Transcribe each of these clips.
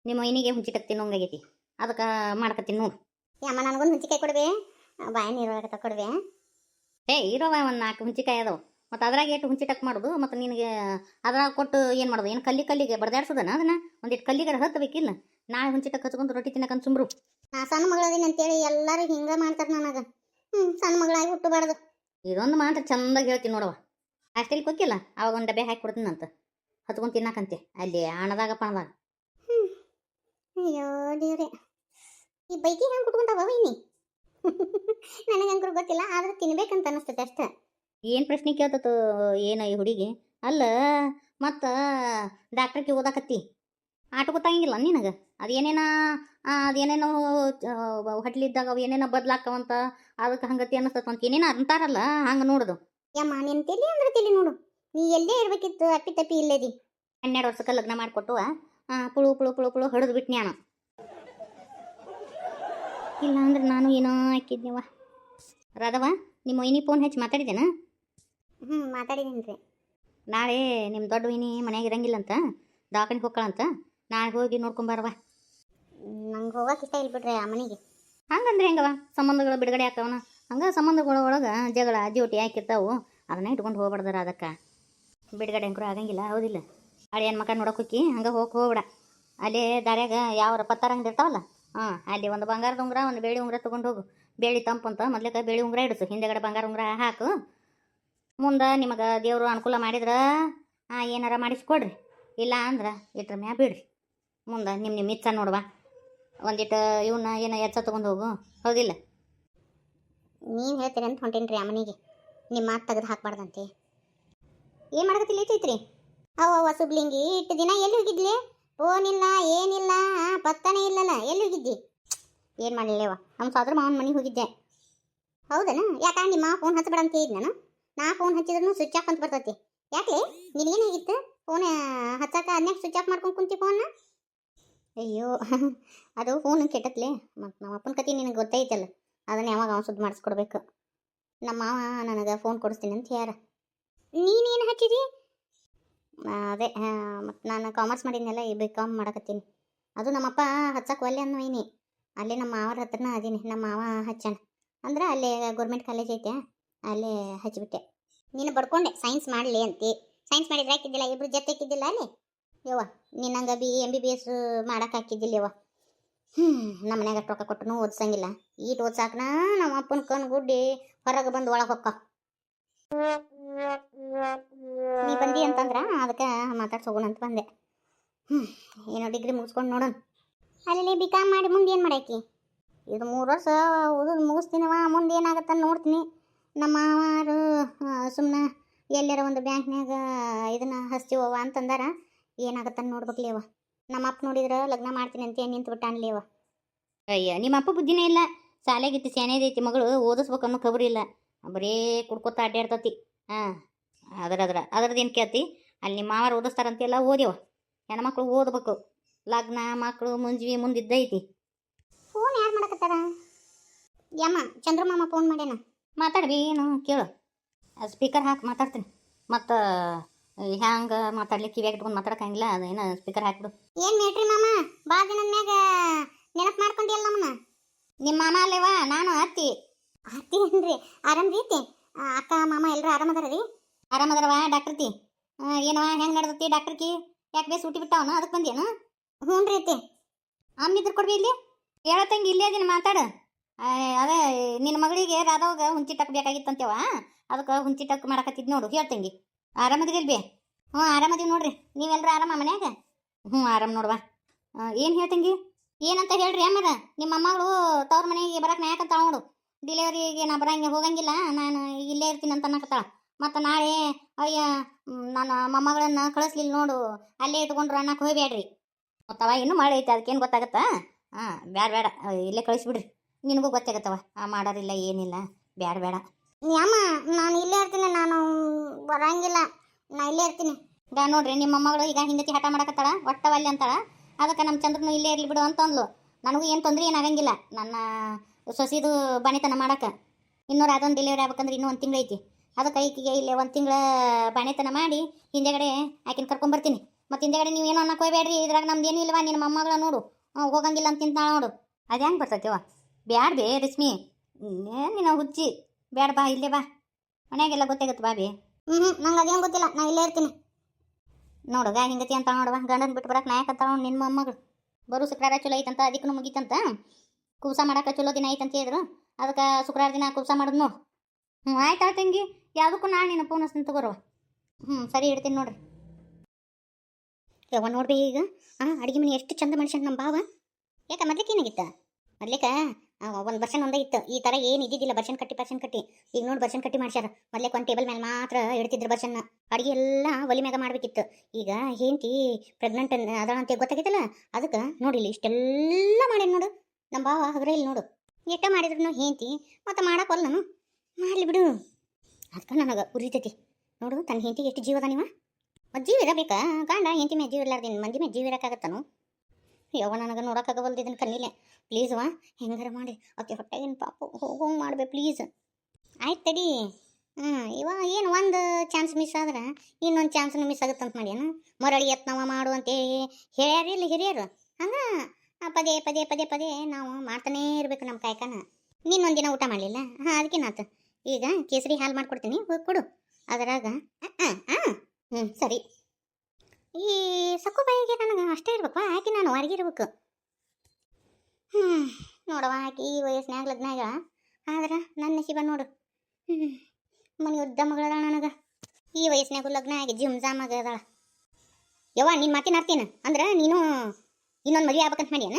ನಿಮ್ಮ ಮೈನಿಗೆ ಹುಂಚಿಟಕ್ ತಿನ್ನೋಂಗಾಗೈತಿ ಅದಕ್ಕೆ ಮಾಡ್ಕತ್ತೀನಿ ನೋಡು. ಯಮ್ಮ ನನಗೊಂದು ಹುಂಚಿಕಾಯಿ ಕೊಡ್ಬೇ, ಬಾಯಿ ನೀರೊಳಗೆ ಕೊಡ್ಬೇ. ಇರೋವ ಒಂದು 4 ಹುಂಚಿಕಾಯಿ ಅದಾವ. ಮತ್ತು ಅದ್ರಾಗ ಎಷ್ಟು ಹುಂಚಿಟಕ್ ಮಾಡೋದು ಮತ್ತು ನಿನಗೆ ಅದ್ರಾಗ ಕೊಟ್ಟು ಏನು ಮಾಡೋದು? ಏನು ಕಲ್ಲಿಗೆ ಬಡ್ದಾಡ್ಸೋದನ ಅದನ್ನ ಒಂದಿಟ್ಟು ಕಲ್ಲಿಗರ ಹತ್ತಬೇಕಿಲ್ಲ. ನಾಳೆ ಹುಂಚಿಟಕ್ ಹಚ್ಕೊಂಡು ರೊಟ್ಟಿ ತಿನ್ನಕಂತ ಸುಮ್ರು. ನಾ ಸಣ್ಣ ಮಗಳದೀನಿ ಅಂತೇಳಿ ಎಲ್ಲರೂ ಹಿಂಗೆ ಮಾಡ್ತಾರೆ ನನಗೆ. ಸಣ್ಣ ಮಗಳಾಗಿ ಹುಟ್ಟಬಾರ್ದು. ಇದೊಂದು ಮಾತ್ರ ಚಂದಾಗಿ ಹೇಳ್ತೀನಿ ನೋಡವ. ಅಷ್ಟೆಲ್ಲಿ ಕೊಕ್ಕಿಲ್ಲ ಅವಾಗ ಒಂದು ಡಬ್ಬೆ ಹಾಕಿ ಕೊಡ್ತೀನಂತ ಹಚ್ಕೊಂಡು ತಿನ್ನಕಂತೆ ಅಲ್ಲಿ ಹಣದಾಗ ಪಣದಾಗ. ಅಯ್ಯೋ ದೇವ್ರೆ, ಈ ಬೈಕಿ ಹೆಂಗೆ ಕುಟ್ಕೊಂಡವ ವೈನಿ? ನನಗೆ ಹಂಗ್ರು ಗೊತ್ತಿಲ್ಲ, ಆದ್ರೆ ತಿನ್ಬೇಕಂತ ಅನಿಸ್ತದೆ ಅಷ್ಟೇ. ಏನು ಪ್ರಶ್ನೆ ಕೇಳ್ತತ್ತು ಏನು ಈ ಹುಡುಗಿ? ಅಲ್ಲ ಮತ್ತು ಡಾಕ್ಟ್ರಿಗೆ ಓದಾಕತ್ತಿ ಆಟ ಗೊತ್ತಾಗಿಲ್ಲ ನಿನಗೆ? ಅದೇನೇನೋ ಹೊಟ್ಲಿದ್ದಾಗ ಅವು ಏನೇನೋ ಬದ್ಲಾಕವಂತ ಅದಕ್ಕೆ ಹಂಗತಿ ಅನ್ನಿಸ್ತದ ಅಂತ ಏನೇನೋ ಅಂತಾರಲ್ಲ ಹಂಗೆ ನೋಡೋದು. ಯಮ್ಮ ನಿನ್ನ ತಲೆ ಅಂದ್ರೆ ತಲೆ ನೋಡು, ನೀ ಎಲ್ಲೇ ಇರ್ಬೇಕಿತ್ತು ಅಪ್ಪಿ ತಪ್ಪಿ ಇಲ್ಲೇದಿ. 12 ವರ್ಷಕ್ಕೆ ಲಗ್ನ ಮಾಡಿಕೊಟ್ಟು ಪುಳು ಪುಳು ಪುಳು ಪುಳು ಹೊಡೆದು ಬಿಟ್ನ್ಯಾಣ. ಇಲ್ಲ ಅಂದ್ರೆ ನಾನು ಏನೋ ಹಾಕಿದ್ನವ. ರಾಧವ, ನಿಮ್ಮ ವೈನಿ ಫೋನ್ ಹಚ್ಚಿ ಮಾತಾಡಿದ್ದೇನ? ಮಾತಾಡಿದ್ದೀನಿ ರೀ. ನಾಳೆ ನಿಮ್ಮ ದೊಡ್ಡ ವೈನಿ ಮನ್ಯಾಗ ಇರಂಗಿಲ್ಲಂತ, ದವಾಖಾನಿಗೆ ಹೋಗ್ಕಳಂತ. ನಾಳೆ ಹೋಗಿ ನೋಡ್ಕೊಂಬಾರವ. ನಂಗೆ ಹೋಗಕ್ಕೆ ಇಷ್ಟ ಇಲ್ಲ ಬಿಡ್ರಿ ಆ ಮನೆಗೆ. ಹಂಗಂದ್ರೆ ಹೆಂಗವ? ಸಂಬಂಧಗಳು ಬಿಡುಗಡೆ ಆಗ್ತಾವನ ಹಂಗೆ. ಸಂಬಂಧಗಳ ಒಳಗೆ ಜಗಳ ಜ್ಯೋಟಿ ಹಾಕಿರ್ತಾವು, ಅದನ್ನ ಇಟ್ಕೊಂಡು ಹೋಗ್ಬಾರ್ದಾರ. ಅದಕ್ಕೆ ಬಿಡುಗಡೆ ಅಂಕರು ಆಗಂಗಿಲ್ಲ, ಹೌದಿಲ್ಲ? ಅಳಿಯನ್ ಮಕ್ಕ ನೋಡೋಕೆ ಹೋಗಿ ಹಂಗೆ ಹೋಗ್ಬೇಡ. ಅಲ್ಲೇ ದಾರ್ಯಾಗ ಯಾವ್ರ ಪತ್ತಾರ ಅಂಗಡಿ ಇರ್ತಾವಲ್ಲ, ಅಲ್ಲಿ ಒಂದು ಬಂಗಾರದ ಉಂಗುರ ಒಂದು ಬೇಳಿ ಉಂಗುರ ತೊಗೊಂಡು ಹೋಗು. ಬೇಳಿ ತಂಪಂತ ಮೊದ್ಲಿಕ್ಕೆ ಬೇಳಿ ಉಂಗುರ ಇಡಿಸು, ಹಿಂದೆಗಡೆ ಬಂಗಾರ ಉಂಗುರ ಹಾಕು. ಮುಂದೆ ನಿಮಗೆ ದೇವರು ಅನುಕೂಲ ಮಾಡಿದ್ರೆ ಏನಾರ ಮಾಡಿಸ್ಕೊಡ್ರಿ, ಇಲ್ಲ ಅಂದ್ರೆ ಇಟ್ರ ಮ್ಯಾ ಬಿಡ್ರಿ. ಮುಂದೆ ನಿಮ್ಮ ಇಚ್ಛ ನೋಡುವ. ಒಂದಿಟ್ಟು ಇವನ್ನ ಏನೋ ಎಚ್ಚ ತೊಗೊಂಡು ಹೋಗು, ಹೌದಿಲ್ಲ? ನೀನು ಹೇಳ್ತೀರಿ ಅಂತ ಹೊಂಟೇನಿ ರೀ ಆ ಮನೆಗೆ. ನಿಮ್ಮ ಮಾತು ತೆಗೆದು ಹಾಕ್ಬಾರ್ದಂತೆ. ಏನು ಮಾಡಕತ್ತಿಲ್ಲ ಐತೈತ್ರಿ? ಸುಬ್ಲಿಂಗಿ ಇಟ್ಟು ದಿನ ಎಲ್ಲಿ ಹೋಗಿದ್ಲಿ? ಫೋನ್ ಇಲ್ಲ, ಏನಿಲ್ಲ, ಪತ್ತನೇ ಇಲ್ಲಲ್ಲ. ಎಲ್ಲಿ ಹೋಗಿದ್ದಿ? ಏನು ಮಾಡಲಿಲ್ಲವ, ನಮ್ಮ ಸೋದರ ಮಾವನ ಮನೆಗೆ ಹೋಗಿದ್ದೆ. ಹೌದನ? ಯಾಕಂದ್ರೆ ನಿಮ್ಮ ಫೋನ್ ಹಚ್ಚಬೇಡ ಅಂತ ಹೇಳಿದ್ ನಾನು. ನಾ ಫೋನ್ ಹಚ್ಚಿದ್ರು ಸ್ವಿಚ್ ಆಫ್ ಅಂತ ಬರ್ತೈತಿ. ಯಾಕೆ ನಿನಗೇನಾಗಿತ್ತು? ಫೋನ್ ಹಚ್ಚಾಕ ಅದನ್ಯಾಕೆ ಸ್ವಿಚ್ ಆಫ್ ಮಾಡ್ಕೊಂಡು ಕುಂತಿ ಫೋನ್ನ? ಅಯ್ಯೋ, ಅದು ಫೋನ್ ಕೆಟ್ಟತ್ಲೆ. ಮತ್ತು ನಮ್ಮ ಅಪ್ಪನ ಕತೆ ನಿನಗೆ ಗೊತ್ತೈತಲ್ಲ, ಅದನ್ನು ಯಾವಾಗ ಅವನು ಸುದ್ದಿ ಮಾಡಿಸ್ಕೊಡ್ಬೇಕು. ನಮ್ಮ ಮಾವ ನನಗೆ ಫೋನ್ ಕೊಡಿಸ್ತೀನಿ ಅಂತ ಯಾರ. ನೀನೇನು ಹಚ್ಚಿದಿ? ಅದೇ ಮತ್ತು ನಾನು ಕಾಮರ್ಸ್ ಮಾಡಿದ್ನೆಲ್ಲ ಈ BCom ಮಾಡಕತ್ತೀನಿ. ಅದು ನಮ್ಮಪ್ಪ ಹಚ್ಚಕ್ಕೆ ಒಲ್ಲೆ ಅನ್ನೋ ಏನಿ. ಅಲ್ಲೇ ನಮ್ಮ ಮಾವರ ಹತ್ರನ ಅದೀನಿ. ನಮ್ಮ ಮಾವ ಹಚ್ಚಾನ ಅಂದ್ರೆ ಅಲ್ಲೇ ಗೌರ್ಮೆಂಟ್ ಕಾಲೇಜ್ ಐತೆ, ಅಲ್ಲೇ ಹಚ್ಚಿಬಿಟ್ಟೆ. ನೀನು ಬಡ್ಕೊಂಡೆ ಸೈನ್ಸ್ ಮಾಡಲಿ ಅಂತಿ. ಸೈನ್ಸ್ ಮಾಡಿದ್ರೆ ಹಾಕಿದ್ದಿಲ್ಲ, ಇಬ್ರು ಜೊತೆ ಹಾಕಿದ್ದಿಲ್ಲ ಅಲ್ಲಿ ಯವ್ವ. ನಿನ್ನಂಗೆ MBBS ಮಾಡಕ್ಕೆ ಹಾಕಿದ್ದಿಲ್ಲ ಯವ್ವ. ನಮ್ಮ ಮನ್ಯಾಗ ರೊಕ್ಕ ಕೊಟ್ಟನು ಓದ್ಸಂಗಿಲ್ಲ. ಈಟ್ ಓದ್ಸಾಕನ ನಮ್ಮ ಅಪ್ಪನ ಕಣ್ಣು ಗುಡ್ಡಿ ಹೊರಗೆ ಬಂದು ಒಳಗೆ ಹೊಕ್ಕ. ನೀ ಬಂದಿ ಅಂತಂದ್ರೆ ಅದಕ್ಕೆ ಮಾತಾಡ್ಸೋಗೋಣ ಅಂತ ಬಂದೆ. ಏನೋ ಡಿಗ್ರಿ ಮುಗಿಸ್ಕೊಂಡು ನೋಡೋಣ. ಅಲ್ಲಿ BCom ಮಾಡಿ ಮುಂದೆ ಏನು ಮಾಡಾಕಿ? ಇದು 3 ವರ್ಷ ಓದೋದು ಮುಗಿಸ್ತೀನವ, ಮುಂದೆ ಏನಾಗತ್ತ ನೋಡ್ತೀನಿ. ನಮ್ಮ ಮಾವಾರು ಸುಮ್ಮನೆ ಎಲ್ಲಾರ ಒಂದು ಬ್ಯಾಂಕ್ನಾಗ ಇದನ್ನು ಹಚ್ತೀವವ ಅಂತಂದಾರ. ಏನಾಗತ್ತ ನೋಡ್ಬೇಕಲೇವ. ನಮ್ಮ ಅಪ್ಪ ನೋಡಿದ್ರೆ ಲಗ್ನ ಮಾಡ್ತೀನಿ ಅಂತ ನಿಂತು ಬಿಟ್ಟಾನ್ಲೇವ. ಅಯ್ಯ, ನಿಮ್ಮ ಅಪ್ಪ ಬುದ್ಧಿನೇ ಇಲ್ಲ. ಶಾಲೆಗಿತ್ತು ಶಾನೆದೈತಿ ಮಗಳು, ಓದಿಸ್ಬೇಕನ್ನೋ ಖಬರಿ ಇಲ್ಲ. ಬರೀ ಕುಡ್ಕೊತ ಅಡ್ಡಾಡ್ತತಿ. ಅದ್ರದ್ದೇನು ಕೇಳ್ತಿ? ಅಲ್ಲಿ ನಿಮ್ಮ ಮಾವಾರು ಓದಿಸ್ತಾರಂತೆಲ್ಲ ಓದ್ಯವ. ಹೆಣ್ಮಕ್ಳು ಓದ್ಬೇಕು. ಲಗ್ನ ಮಕ್ಕಳು ಮುಂದಿದ್ದೈತಿ. ಫೋನ್ ಯಾರು ಮಾಡಕತ್ತಾರ? ಯಮ್ಮ ಚಂದ್ರಮಾಮ ಫೋನ್ ಮಾಡ್ಯಾನ. ಮಾತಾಡ್ಬಿ, ಏನು ಕೇಳು. ಸ್ಪೀಕರ್ ಹಾಕಿ ಮಾತಾಡ್ತೀನಿ. ಮತ್ತು ಹ್ಯಾಂಗೆ ಮಾತಾಡ್ಲಿಕ್ಕೆ ಕಿವಿಯಾಗ ಇಟ್ಕೊಂಡು ಮಾತಾಡೋಕ್ಕಾಗಿಲ್ಲ, ಅದೇನು ಸ್ಪೀಕರ್ ಹಾಕ್ಬಿಡು. ಏನು ಮೇಟ್ರಿ ಮಾಮ, ಭಾಳ ದಿನದ ಮ್ಯಾಗ ನೆನಪು ಮಾಡ್ಕೊಂಡಿಯಲ್ಲ ನಮ್ಮನ್ನ. ನಿಮ್ಮ ಮಾಮ ಅಲ್ಲೇವಾ, ನಾನು ಅತ್ತಿ. ಅತ್ತಿ ಏನ್ರಿ? ಆರಾಮ್ರಿ ಐತಿ? ಅಕ್ಕ ಮಾಮ ಎಲ್ಲರೂ ಆರಾಮದಾರ ರೀ? ಆರಾಮದಾರವ. ಡಾಕ್ಟರ್ತಿ ಏನವ ಹೆಂಗೆ ನಡೆದತಿ? ಡಾಕ್ಟರ್ಕಿ ಯಾಕೆ ಬೇಸ್ ಊಟಿ ಬಿಟ್ಟಾವನ, ಅದಕ್ಕೆ ಬಂದೇನು? ಹ್ಞೂ ರೀ ಐತಿ. ಅಮ್ಮಿದ್ರು ಕೊಡ್ಬಿ ಇಲ್ಲಿ. ಹೇಳತ್ತಂಗೆ ಇಲ್ಲೇ ಅದೀನಿ, ಮಾತಾಡು. ಅದೇ ನಿನ್ನ ಮಗಳಿಗೆ ರಾಧವಾಗ ಹುಂಚಿಟಕ್ ಬೇಕಾಗಿತ್ತಂತೇವ, ಅದಕ್ಕೆ ಹುಂಚಿಟಕ್ ಮಾಡಕತ್ತಿದ್ ನೋಡು. ಹೇಳ್ತಂಗಿ ಆರಾಮದಿರಿಲ್ ಬಿ? ಹ್ಞೂ ಆರಾಮದೀವಿ ನೋಡ್ರಿ. ನೀವೆಲ್ಲರೂ ಆರಾಮ ಮನ್ಯಾಗ? ಹ್ಞೂ ಆರಾಮ ನೋಡ್ವಾ. ಏನು ಹೇಳ್ತಂಗಿ? ಏನಂತ ಹೇಳ್ರಿ ಅಮ್ಮರ? ನಿಮ್ಮ ಅಮ್ಮಗಳು ತವ್ರ ಮನೆಗೆ ಬರಕ್ಕೆ ನಾ ಯಾಕಂತ ನೋಡು. ಡಿಲಿವರಿಗೆ ನಾ ಬರಂಗೆ ಹೋಗಂಗಿಲ್ಲ, ನಾನು ಇಲ್ಲೇ ಇರ್ತೀನಿ ಅಂತ ಅನ್ನಕತ್ತಾಳ. ಮತ್ತು ನಾಳೆ ಅಯ್ಯ ನನ್ನ ಮೊಮ್ಮಗಳನ್ನ ಕಳಿಸ್ಲಿಲ್ಲ ನೋಡು, ಅಲ್ಲೇ ಇಟ್ಕೊಂಡ್ರು ಅನ್ನಕ್ಕೆ ಹೋಗ್ಬೇಡ್ರಿ. ಮತ್ತವ ಇನ್ನೂ ಮಳೆ ಐತೆ, ಅದಕ್ಕೇನು ಗೊತ್ತಾಗತ್ತಾ? ಬೇಡ ಇಲ್ಲೇ ಕಳಿಸ್ಬಿಡ್ರಿ. ನಿನಗೂ ಗೊತ್ತಾಗತ್ತವ ಮಾಡೋರಿಲ್ಲ ಏನಿಲ್ಲ. ಬೇಡ. ಅಮ್ಮ ನಾನು ಇಲ್ಲೇ ಇರ್ತೀನಿ, ನಾನು ಬರಂಗಿಲ್ಲ, ನಾ ಇಲ್ಲೇ ಇರ್ತೀನಿ. ನೋಡ್ರಿ ನಿಮ್ಮ ಮೊಮ್ಮಗಳು ಈಗ ಹಿಂಗತಿ ಹಠ ಮಾಡಕತ್ತಾಳ, ಒಟ್ಟವಲ್ಲಿ ಅಂತಾಳ. ಅದಕ್ಕೆ ನಮ್ಮ ಚಂದ್ರನು ಇಲ್ಲೇ ಇರಲಿ ಬಿಡು ಅಂತಂದ್ಲು. ನನಗೂ ಏನು ತೊಂದರೆ ಏನಾಗಂಗಿಲ್ಲ, ನನ್ನ ಸೊಸಿದು ಬಾಣಿತನ ಮಾಡಕ್ಕೆ. ಇನ್ನೂರು ಅದೊಂದು ಡೆಲಿವರಿ ಆಗ್ಬೇಕಂದ್ರೆ ಇನ್ನೂ 1 ತಿಂಗಳು ಐತಿ. ಅದಕ್ಕೆ ಐಕಿಗೆ ಇಲ್ಲೇ 1 ತಿಂಗಳ ಬಾಣಿತನ ಮಾಡಿ ಹಿಂದೆಗಡೆ ಆಕಿನ ಕರ್ಕೊಂಬರ್ತೀನಿ. ಮತ್ತು ಹಿಂದೆಗಡೆ ನೀವು ಏನೋ ಅನ್ನಕ್ಕೆ ಹೋಗ್ಬೇಡ್ರಿ, ಇದ್ರಾಗ ನಮ್ದು ಏನೂ ಇಲ್ವಾ, ನಿನ್ನ ಮೊಮ್ಮಗಳ ನೋಡು ಹೋಗಂಗಿಲ್ಲ ಅಂತ ತಿಂತಾಳ ನೋಡು. ಅದು ಹೆಂಗೆ ಬರ್ತೈತಿವ? ಬ್ಯಾಡ ಬೇ ರಶ್ಮಿ, ನೀನು ಹುಚ್ಚಿ, ಬ್ಯಾಡ ಬಾ, ಇಲ್ಲೇ ಬಾ, ಮನ್ಯಾಗೆಲ್ಲ ಗೊತ್ತಾಗತ್ತೆ ಬಾ ಬೇ. ನಂಗೆ ಅದೇನು ಗೊತ್ತಿಲ್ಲ, ನಾ ಇಲ್ಲೇ ಇರ್ತೀನಿ. ನೋಡುಗ ಹಿಂಗತಿ ಅಂತ ನೋಡುವ, ಗಂಡನ ಬಿಟ್ಟು ಬರಕ್ಕೆ ನಾಯಕ ಅಂತ ನಿನ್ನ ಮೊಮ್ಮಗಳು. ಬರು ಶುಕ್ರವಾರ ಚಲೋ ಐತಂತ, ಅದಕ್ಕೂ ಮುಗೀತಂತ. ಕುಬ್ಸ ಮಾಡಕ್ಕೆ ಚಲೋ ದಿನ ಐತಂತ ಹೇಳಿದ್ರು, ಅದಕ್ಕೆ ಶುಕ್ರವಾರ ದಿನ ಕುಬ್ಸ ಮಾಡೋದು ನೋಡು. ಆಯ್ತಾ ತಂಗಿ, ಯಾವುದಕ್ಕೂ ನಾನು ನಿನ್ನ ಫೋನ್ ಹಚ್ತೀನಿ ತಗೋರವ. ಸರಿ ಇಡ್ತೀನಿ ನೋಡ್ರಿ. ಯವ್ವ ನೋಡ್ಬಿ ಈಗ ಅಡುಗೆ ಮನೆ ಎಷ್ಟು ಚಂದ ಮನುಷ್ಯನ್ ನಮ್ಮ ಭಾವ. ಯಾಕೆ ಮೊದ್ಲಿಕ್ಕೆ ಏನಾಗಿತ್ತ? ಮೊದ್ಲಿಕ್ಕೆ ಒಂದು ಬರ್ಷನ್ ಒಂದೇ ಇತ್ತು, ಈ ಥರ ಏನು ಇದ್ದಿದ್ದಿಲ್ಲ. ಬರ್ಷನ್ ಕಟ್ಟಿ ಈಗ ನೋಡಿ ಬರ್ಷನ್ ಕಟ್ಟಿ ಮಾಡ್ಸ್ಯಾರ. ಮೊದ್ಲಿಕ್ಕೆ ಒಂದು ಟೇಬಲ್ ಮೇಲೆ ಮಾತ್ರ ಇಡ್ತಿದ್ರು ಬರ್ಷನ್ನ. ಅಡುಗೆ ಎಲ್ಲ ಒಲಿ ಮ್ಯಾಗ ಮಾಡ್ಬೇಕಿತ್ತು. ಈಗ ಹೆಂಡತಿ ಪ್ರೆಗ್ನೆಂಟ್ ಅದಾಳಂತ ಗೊತ್ತಾಗೈತಲ್ಲ, ಅದಕ್ಕೆ ನೋಡಿಲ್ಲ ಇಷ್ಟೆಲ್ಲ ಮಾಡೇನು ನೋಡು ನಮ್ಮ ಭಾವ. ಹಗ್ರ ಇಲ್ಲಿ ನೋಡು, ಎಟ್ಟ ಮಾಡಿದ್ರು ಹೆಂಡತಿ ಮತ್ತು ಮಾಡಕ್ಕಲ್ಲ ಮಾಡಲಿ ಬಿಡು. ಅದಕ್ಕೆ ನನಗೆ ಉರಿತೈತಿ ನೋಡು, ತನ್ನ ಹೆಂಡತಿಗೆ ಎಷ್ಟು ಜೀವದ ನೀವ. ಮತ್ತು ಜೀವ ಇರಬೇಕಾ? ಗಂಡ ಹೆಂಡತಿ ಮೇಲೆ ಜೀವ ಇರ್ಲಾರ್ದೇನು ಮಂದಿ ಮೇಲೆ ಜೀವ ಇರೋಕ್ಕಾಗತ್ತಾನು? ಯವ್ವ ನನಗೆ ನೋಡೋಕ್ಕಾಗವಲ್ದು ಇದನ್ನು ಕಣ್ಣಿಲೆ. ಪ್ಲೀಸ್ವಾ ಹೆಂಗಾರ ಮಾಡಿ ಓಕೆ ಹೊಟ್ಟೆಗಿನ ಪಾಪು ಹೋಗೋಂಗೆ ಮಾಡ್ಬೇಕು ಪ್ಲೀಸ್. ಆಯ್ತು ತಡಿ. ಇವಾಗ ಏನು ಒಂದು ಚಾನ್ಸ್ ಮಿಸ್ ಆದ್ರೆ ಇನ್ನೊಂದು ಚಾನ್ಸ್ನು ಮಿಸ್ ಆಗುತ್ತಂತ ಮಾಡ್ಯಾನ. ಮರಳಿ ಯತ್ನವ ಮಾಡು ಅಂತೇಳಿ ಹೇಳ್ಯಾರಿಲ್ಲ ಹಿರಿಯರು. ಹಂಗೆ ಪದೇ ಪದೇ ಪದೇ ಪದೇ ನಾವು ಮಾಡ್ತಾನೇ ಇರ್ಬೇಕು ನಮ್ಮ ಕಾಯ್ಕನ. ನೀನೊಂದು ದಿನ ಊಟ ಮಾಡಲಿಲ್ಲ, ಅದಕ್ಕೇನಾತು? ಈಗ ಕೇಸರಿ ಹಾಲು ಮಾಡ್ಕೊಡ್ತೀನಿ, ಹೋಗಿ ಕೊಡು. ಅದರಾಗ ಸರಿ. ಈ ಸಕ್ಕು ಬಾಯಿಗೆ ನನಗೆ ಅಷ್ಟೇ ಇರ್ಬೇಕು, ಆಕೆ ನಾನು ಹೊರಗೆ ಇರ್ಬೇಕು. ನೋಡವ, ಆಕೆ ಈ ವಯಸ್ಸಿನಾಗ ಲಗ್ನ ಆಗ್ಯಾಳ, ಆದ್ರೆ ನನ್ನ ನಸೀಬ ನೋಡು. ಮನೆ ಉದ್ದ ಮಗಳದಾಳ ನನಗೆ. ಈ ವಯಸ್ಸಿನಾಗೂ ಲಗ್ನ ಆಗಿ ಜಿಮ್ ಜಾಮ್ ಆಗದಾಳ. ಯವ್ವ ನಿನ್ನ ಮಾತಿನ ಅರ್ತೀನ ಅಂದ್ರೆ ನೀನು ಇನ್ನೊಂದು ಮದುವೆ ಆಗ್ಬೇಕಂತ ಮಾಡ್ಯಾನ?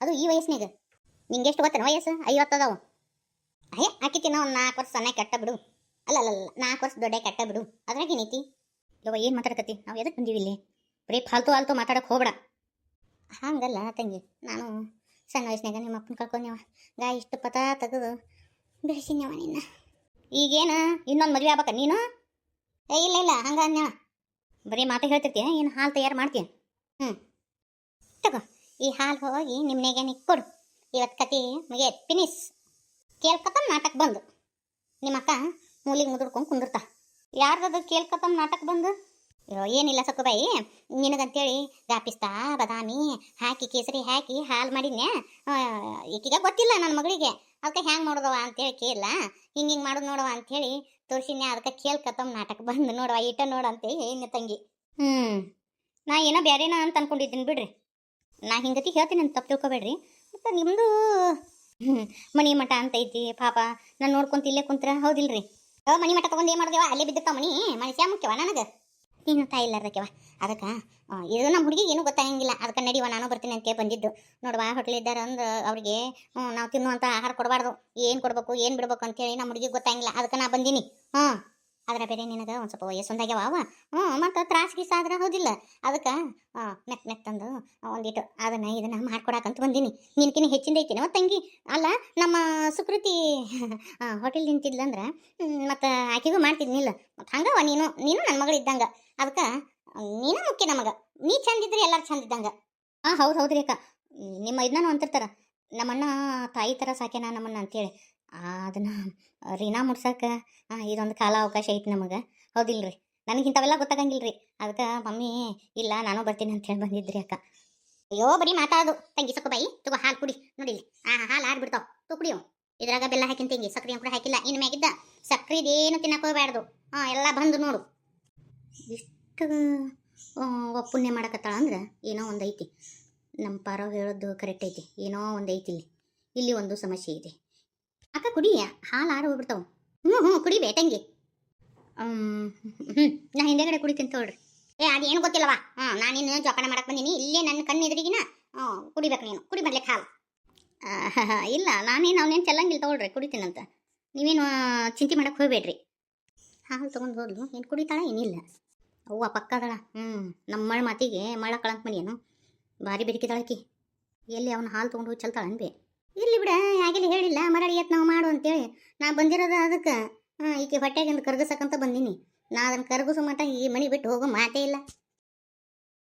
ಅದು ಈ ವಯಸ್ಸಿನಾಗ. ನಿಂಗೆ ಎಷ್ಟು ಗೊತ್ತೇನು ವಯಸ್ಸು? 50 ಅದಾವು. ಆಕಿತಿನ ಒಂದು 4 ವರ್ಷ ಸಣ್ಣ ಕೆಟ್ಟ ಬಿಡು. ಅಲ್ಲ 4 ವರ್ಷ ದೊಡ್ಡ ಕೆಟ್ಟ ಬಿಡು, ಅದ್ರಾಗ ಏನೈತಿ? ಯವ್ವ ಏನು ಮಾತಾಡಕತ್ತಿ? ನಾವು ಎದಕ್ಕೆ ಬಂದೀವಿ ಇಲ್ಲಿ? ಬರೀ ಫಾಲ್ತು ಮಾತಾಡಕ್ಕೆ ಹೋಗ್ಬೇಡ. ಹಂಗಲ್ಲ ತಂಗಿ, ನಾನು ಸಣ್ಣ ವಯಸ್ಸಿನಾಗ ನಿಮ್ಮ ಅಪ್ಪನ ಕಳ್ಕೊಂಡ್ಯವ. ಇಷ್ಟು ಪತ ತೆಗೆದು ಬೆಳೆಸಿನ್ಯವ ನಿನ್ನ. ಈಗೇನು ಇನ್ನೊಂದು ಮದುವೆ ಆಗ್ಬೇಕ ನೀನು? ಇಲ್ಲ ಹಂಗ ಅನ್ಯವ. ಬರೀ ಮಾತು ಹೇಳ್ತಿರ್ತೀಯ, ಏನು ಹಾಲು ತಯಾರು ಮಾಡ್ತೀಯ? ತಗೋ, ಈ ಹಾಲು ಹೋಗಿ ನಿಮ್ಮನೆಗೆ ಕೊಡು. ಇವತ್ತು ಕತೆ ಮುಗಿಯ ಫಿನಿಸ್. ಕೇಳ್ಕತ್ತಮ್ ನಾಟಕ ಬಂದು ನಿಮ್ಮ ಅಕ್ಕ ಮೂಲಿಗೆ ಮುದುಡ್ಕೊಂಡು ಕುಂದಿರ್ತಾ. ಯಾರ್ದದು ಕೇಳ್ಕತ್ತಮ್ ನಾಟಕ ಬಂದು? ಏನಿಲ್ಲ ಸಕ್ಕುಬಾಯಿ, ನಿನಗಂತೇಳಿ ಗಾಪಿಸ್ತಾ ಬಾದಾಮಿ ಹಾಕಿ ಕೇಸರಿ ಹಾಕಿ ಹಾಲು ಮಾಡಿದ್ನೆ. ಈಗೀಗ ಗೊತ್ತಿಲ್ಲ ನನ್ನ ಮಗಳಿಗೆ, ಅದಕ್ಕೆ ಹ್ಯಾಂಗೆ ಮಾಡೋದವ ಅಂತೇಳಿ ಕೇಳಲ್ಲ. ಹಿಂಗೆ ಮಾಡೋದು ನೋಡವ ಅಂಥೇಳಿ ತೋರಿಸಿದ್ನೆ, ಅದಕ್ಕೆ ಕೇಳ್ಕತ್ತಮ್ ನಾಟಕ ಬಂದು ನೋಡವ ಈಟ ನೋಡಂತೆ ಏನು ತಂಗಿ. ನಾ ಏನೋ ಬೇರೆನ ಅಂತ ಅನ್ಕೊಂಡಿದ್ದೀನಿ ಬಿಡ್ರಿ. ನಾ ಹಿಂಗತಿ ಹೇಳ್ತೀನಿ ಅಂತ ತಪ್ಪು ತಿಳ್ಕೊಬೇಡ್ರಿ. ಮತ್ತು ನಿಮ್ಮದು ಮನಿ ಮಠ ಅಂತ ಐತಿ ಪಾಪ, ನಾನು ನೋಡ್ಕೊಂತ ಇಲ್ಲೇ ಕುಂತ್ರ ಹೌದಿಲ್ರಿ? ಮನಿ ಮಠ ತಗೊಂಡು ಏನು ಮಾಡಿದೆವ? ಅಲ್ಲೇ ಬಿದ್ದಿರ್ತಾವ ಮನಿ. ಮನುಷ್ಯ ಮುಖ್ಯವ ನನಗೆ, ನೀನು ತಾಯಿ ಇಲ್ಲಾರ್ದಕ್ಕೆವ. ಅದಕ್ಕೆ ಇದು ನಮ್ಮ ಹುಡುಗಿಗೆ ಏನೂ ಗೊತ್ತಾಗಂಗಿಲ್ಲ. ಅದಕ್ಕೆ ನಡಿವ ನಾನು ಬರ್ತೀನಿ ಅಂತೇಳಿ ಬಂದಿದ್ದು. ನೋಡುವ ಹೋಟ್ಲ್ ಇದ್ದಾರೆ ಅಂದ್ರೆ ಅವ್ರಿಗೆ ನಾವು ತಿನ್ನುವಂಥ ಆಹಾರ ಕೊಡಬಾರ್ದು, ಏನು ಕೊಡ್ಬೇಕು ಏನು ಬಿಡ್ಬೇಕು ಅಂತೇಳಿ ನಮ್ಮ ಹುಡುಗಿಗೆ ಗೊತ್ತಾಗಿಲ್ಲ. ಅದಕ್ಕೆ ನಾ ಬಂದೀನಿ. ಅದರ ಬೇರೆ ನಿನಗೆ ಒಂದು ಸ್ವಲ್ಪ ವಯಸ್ಸೊಂದಾಗ್ಯಾವ ಅವ. ಮತ್ತು ತ್ರಾಸು ಗೀಸ ಆದ್ರೆ ಹೌದಿಲ್ಲ, ಅದಕ್ಕೆ ಮೆತ್ತಂದು ಒಂದಿಟ್ಟು ಇದನ್ನು ಮಾಡ್ಕೊಡಕಂತ ಬಂದೀನಿ. ನಿನ್ಕಿನ ಹೆಚ್ಚಿಂದ ಐತೀನಿ ಮತ್ತು ತಂಗಿ. ಅಲ್ಲ ನಮ್ಮ ಸುಕೃತಿ ಹೋಟೆಲ್ ನಿಂತಿದ್ಲಂದ್ರೆ ಮತ್ತು ಆಕೆಗೂ ಮಾಡ್ತಿದ್ನಿಲ್ಲ. ಮತ್ತು ಹಂಗವ ನೀನು ನನ್ನ ಮಗಳು ಇದ್ದಂಗೆ. ಅದಕ್ಕೆ ನೀನು ಮುಖ್ಯ ನಮಗೆ. ನೀ ಚಂದಿದ್ರೆ ಎಲ್ಲರೂ ಚಂದಿದ್ದಂಗೆ. ಹೌದ್ರಿ ಅಕ್ಕ, ನಿಮ್ಮ ಇದನ್ನ ಅಂತಿರ್ತಾರ, ನಮ್ಮಣ್ಣ ತಾಯಿ ಥರ ಸಾಕ್ಯಾನ ನಮ್ಮನ್ನ ಅಂತೇಳಿ. ಅದನ್ನು ರೀನಾ ಮುಡ್ಸಕ್ಕೆ ಇದೊಂದು ಕಾಲ ಅವಕಾಶ ಐತಿ ನಮಗೆ, ಹೌದಿಲ್ರಿ? ನನಗೆ ಇಂಥವೆಲ್ಲ ಗೊತ್ತಾಗಂಗಿಲ್ಲ ರೀ. ಅದಕ್ಕೆ ಮಮ್ಮಿ ಇಲ್ಲ ನಾನು ಬರ್ತೀನಿ ಅಂತ ಹೇಳಿ ಬಂದಿದ್ರಿ ಅಕ್ಕ. ಅಯ್ಯೋ ಬರೀ ಮಾತಾಡೋದು ತಂಗಿ. ಸಕ್ಕುಬಾಯಿ ತಗೋ ಹಾಲು ಕುಡಿ. ನೋಡಿಲಿ ಹಾಲು ಆಡ್ಬಿಡ್ತಾವ, ತು ಕುಡಿಯೋ. ಇದ್ರಾಗ ಬೆಲ್ಲ ಹಾಕಿನ ತಂಗಿ, ಸಕ್ರೆ ಕೂಡ ಹಾಕಿಲ್ಲ. ಇನ್ನು ಮ್ಯಾಗಿದ್ದ ಸಕ್ರೆ ಇದೇನು ತಿನ್ನಕೋಬಾರ್ದು. ಎಲ್ಲ ಬಂದು ನೋಡು. ಇಷ್ಟು ಪುಣ್ಯ ಮಾಡಕತ್ತಾಳ ಅಂದ್ರೆ ಏನೋ ಒಂದು ಐತಿ. ನಮ್ಮ ಪಾರವ್ ಹೇಳೋದು ಕರೆಕ್ಟ್ ಐತಿ, ಏನೋ ಒಂದು ಐತಿ ಇಲ್ಲಿ ಒಂದು ಸಮಸ್ಯೆ ಇದೆ. ಅಕ್ಕ ಕುಡಿ, ಹಾಲು ಆರು ಹೋಗ್ಬಿಡ್ತಾವ. ಕುಡಿಬೇ ತಂಗಿ. ನಾ ಹಿಂದೆಗಡೆ ಕುಡಿತೀನಿ ತೋಳ್ರಿ. ಅದೇನು ಗೊತ್ತಿಲ್ಲವಾ? ನಾನಿನ್ನು ಜೋಪಾನ ಮಾಡಕ್ಕೆ ಬಂದೀನಿ. ಇಲ್ಲೇ ನನ್ನ ಕಣ್ಣು ಎದುರಿಗಿನ ಕುಡಿಬೇಕು ನೀನು. ಕುಡಿ ಬರ್ಲಿಕ್ಕೆ ಹಾಲು. ಇಲ್ಲ ನಾನೇನು ಅವನೇನು ಚೆಲ್ಲಂಗಿಲ್ಲ ತಗೊಳ್ರಿ, ಕುಡಿತೀನಂತ. ನೀವೇನು ಚಿಂತೆ ಮಾಡಕ್ಕೆ ಹೋಗ್ಬೇಡ್ರಿ. ಹಾಲು ತೊಗೊಂಡು ಹೋದ್ಲು, ಏನು ಕುಡಿತಾಳ ಏನಿಲ್ಲ. ಅವ್ವ ಪಕ್ಕದಳ. ನಮ್ಮ ಮಾತಿಗೆ ಮಳ ಕಳಂತ ಮನಿಯೇನು ಭಾರಿ ಬೆರಿಕಿದಾಳಕಿ. ಎಲ್ಲಿ ಅವನು ಹಾಲು ತೊಗೊಂಡು ಹೋಗಿ ಚಲ್ತಾಳ ಅನ್ಬೇ. ಇಲ್ಲಿ ಬಿಡ, ಯಾಗೆಲ್ಲ ಹೇಳಿಲ್ಲ ಮರಳಿ ನಾವು ಮಾಡು ಅಂತೇಳಿ. ನಾ ಬಂದಿರೋದು ಅದಕ್ಕೆ ಈಕೆ ಹೊಟ್ಟೆಗಿಂದ ಕರ್ಗಸಕ್ಕಂತ ಬಂದೀನಿ. ನಾ ಅದನ್ನು ಕರ್ಗಿಸೋ ಮಟ್ಟ ಈ ಮನೆ ಬಿಟ್ಟು ಹೋಗೋ ಮಾತೇ ಇಲ್ಲ.